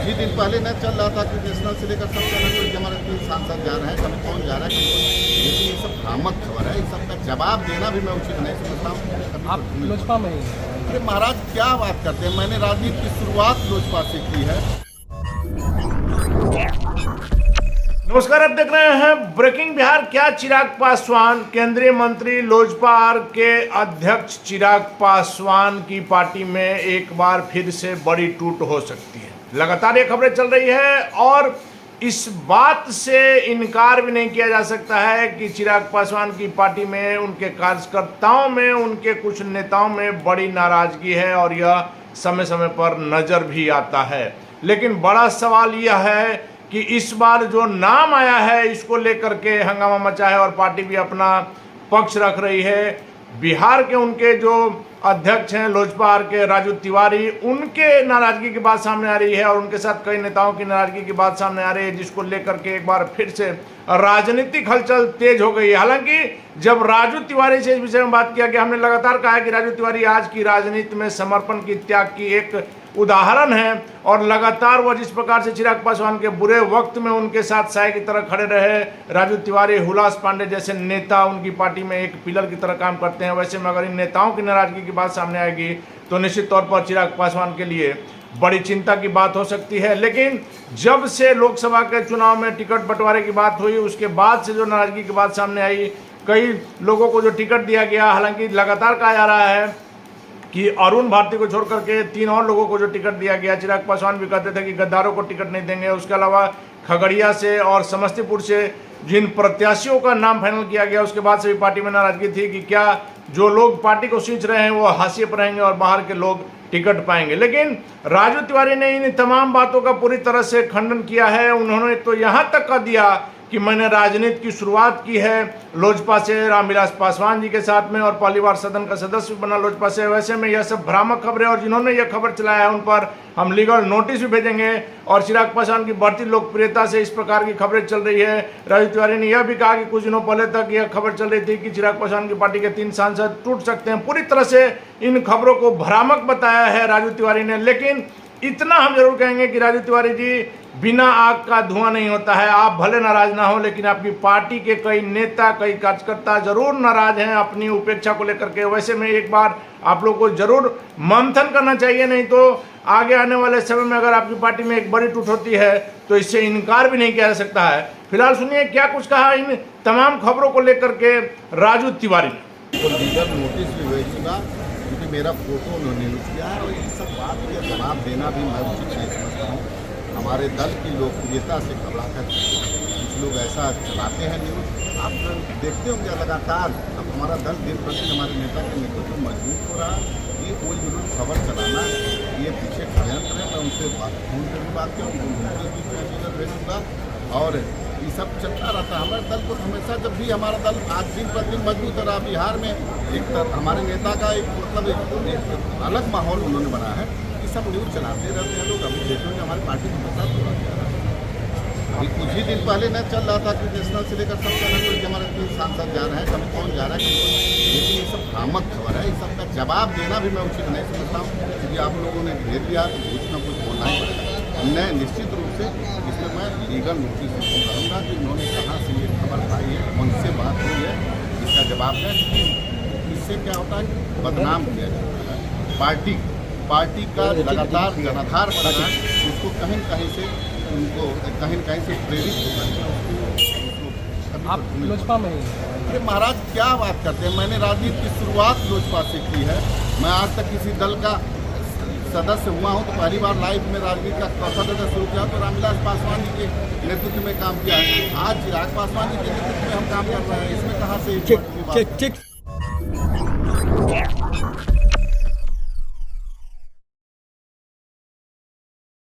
ही दिन पहले न चल रहा था कि नेशनल से लेकर सब चैनल पर हमारे 3 सांसद जा रहे हैं, कभी कौन जा रहा है, लेकिन ये सब भ्रामक खबर है। इस सब का जवाब देना भी मैं उचित नहीं समझता हूँ। आप लोजपा में ही अरे महाराज क्या बात करते हैं, मैंने राजनीति की शुरुआत लोजपा से की है। नमस्कार, आप देख रहे हैं ब्रेकिंग बिहार। क्या चिराग पासवान, केंद्रीय मंत्री लोजपा के अध्यक्ष चिराग पासवान की पार्टी में एक बार फिर से बड़ी टूट हो सकती है? लगातार ये खबरें चल रही है और इस बात से इनकार भी नहीं किया जा सकता है कि चिराग पासवान की पार्टी में, उनके कार्यकर्ताओं में, उनके कुछ नेताओं में बड़ी नाराजगी है और यह समय समय पर नजर भी आता है। लेकिन बड़ा सवाल यह है कि इस बार जो नाम आया है इसको लेकर के हंगामा मचा है और पार्टी भी अपना पक्ष रख रही है। बिहार के उनके जो अध्यक्ष हैं लोजपा के राजू तिवारी, उनके नाराजगी की बात सामने आ रही है और उनके साथ कई नेताओं की नाराजगी की बात सामने आ रही है, जिसको लेकर के एक बार फिर से राजनीतिक हलचल तेज हो गई है। हालांकि जब राजू तिवारी से इस विषय में बात किया गया, हमने लगातार कहा कि राजू तिवारी आज की राजनीति में समर्पण की, त्याग की एक उदाहरण है और लगातार वह जिस प्रकार से चिराग पासवान के बुरे वक्त में उनके साथ साय की तरह खड़े रहे, राजू तिवारी, हुलास पांडे जैसे नेता उनकी पार्टी में एक पिलर की तरह काम करते हैं। वैसे में अगर इन नेताओं की नाराजगी की बात सामने आएगी तो निश्चित तौर पर चिराग पासवान के लिए बड़ी चिंता की बात हो सकती है। लेकिन जब से लोकसभा के चुनाव में टिकट बंटवारे की बात हुई, उसके बाद से जो नाराजगी की बात सामने आई, कई लोगों को जो टिकट दिया गया, हालांकि लगातार कहा जा रहा है कि अरुण भारती को छोड़ करके 3 और लोगों को जो टिकट दिया गया, चिराग पासवान भी कहते थे कि गद्दारों को टिकट नहीं देंगे। उसके अलावा खगड़िया से और समस्तीपुर से जिन प्रत्याशियों का नाम फाइनल किया गया, उसके बाद से भी पार्टी में नाराजगी थी कि क्या जो लोग पार्टी को सींच रहे हैं वो हाशिए पर रहेंगे और बाहर के लोग टिकट पाएंगे। लेकिन राजू तिवारी ने इन तमाम बातों का पूरी तरह से खंडन किया है। उन्होंने तो यहाँ तक कह दिया कि मैंने राजनीति की शुरुआत की है लोजपा से, रामविलास पासवान जी के साथ में, और पहली बार सदन का सदस्य बना लोजपा से। वैसे में यह सब भ्रामक खबरें और जिन्होंने यह खबर चलाया है उन पर हम लीगल नोटिस भी भेजेंगे। और चिराग पासवान की बढ़ती लोकप्रियता से इस प्रकार की खबरें चल रही है। राजू तिवारी ने यह भी कहा कि कुछ दिनों पहले तक यह खबर चल रही थी कि चिराग पासवान की पार्टी के 3 सांसद टूट सकते हैं। पूरी तरह से इन खबरों को भ्रामक बताया है राजू तिवारी ने। लेकिन इतना हम जरूर कहेंगे कि राजू तिवारी जी, बिना आग का धुआं नहीं होता है। आप भले नाराज ना हो, लेकिन आपकी पार्टी के कई नेता, कई कार्यकर्ता जरूर नाराज हैं अपनी उपेक्षा को लेकर के। वैसे में एक बार आप लोग को जरूर मंथन करना चाहिए, नहीं तो आगे आने वाले समय में अगर आपकी पार्टी में एक बड़ी टूट होती है तो इससे इनकार भी नहीं किया जा सकता है। फिलहाल सुनिए क्या कुछ कहा इन तमाम खबरों को लेकर के राजू तिवारी ने। तो लीगल नोटिस भी भेजूंगा क्योंकि मेरा फोटो उन्होंने यूज किया है और ये सब बात का जवाब देना भी मैं उचित नहीं समझता हूँ। हमारे दल की लोकप्रियता से घबरा कर कुछ लोग ऐसा चलाते हैं न्यूज़। आप देखते होंगे लगातार अब हमारा दल दिन प्रतिदिन हमारे नेता के नेतृत्व मजबूत हो रहा है। ये कोई जरूर खबर चलाना, ये पीछे षड्यंत्र है। मैं उनसे फोन पर भी बात करूँगा, भेजूँगा और ये सब चलता रहता है। हमारे दल को हमेशा, जब भी हमारा दल आज दिन प्रतिदिन मजबूत हो रहा, बिहार में एक हमारे नेता का एक मतलब एक अलग माहौल उन्होंने बनाया है। ये सब न्यूज़ चलाते रहते हैं लोग। अभी देखेंगे हमारी पार्टी के साथ हो रहा है। अभी कुछ ही दिन पहले न चल रहा था कि नेशनल से लेकर सब चैनल पर हमारे 3 सांसद जा रहे हैं, कभी कौन जा रहा है, लेकिन ये सब भ्रामक खबर है। इस सब का जवाब देना भी मैं उचित नहीं समझता हूँ क्योंकि आप लोगों ने घेर लिया तो कुछ ना कुछ बोलना ही पड़ेगा। मैं निश्चित रूप से इसमें मैं लीगल नोटिस करूँगा कि उन्होंने कहाँ से ये खबर पाई है, उनसे बात हुई है, इसका जवाब दें। इससे क्या होता है, बदनाम किया जाता है पार्टी का लगातार जनाधार बढ़ा है, उसको कहीं कहीं से उनको कहीं से प्रेरित होता है। आप लोजपा में ही अरे महाराज क्या बात करते हैं, मैंने राजनीति की शुरुआत लोजपा से की है। मैं आज तक किसी दल का सदस्य हुआ हूँ तो पहली बार लाइफ में राजनीति का सदस्य शुरू किया तो रामविलास पासवान जी के नेतृत्व में काम किया है। आज चिराग पासवान जी के नेतृत्व में हम काम कर रहे हैं। इसमें कहाँ से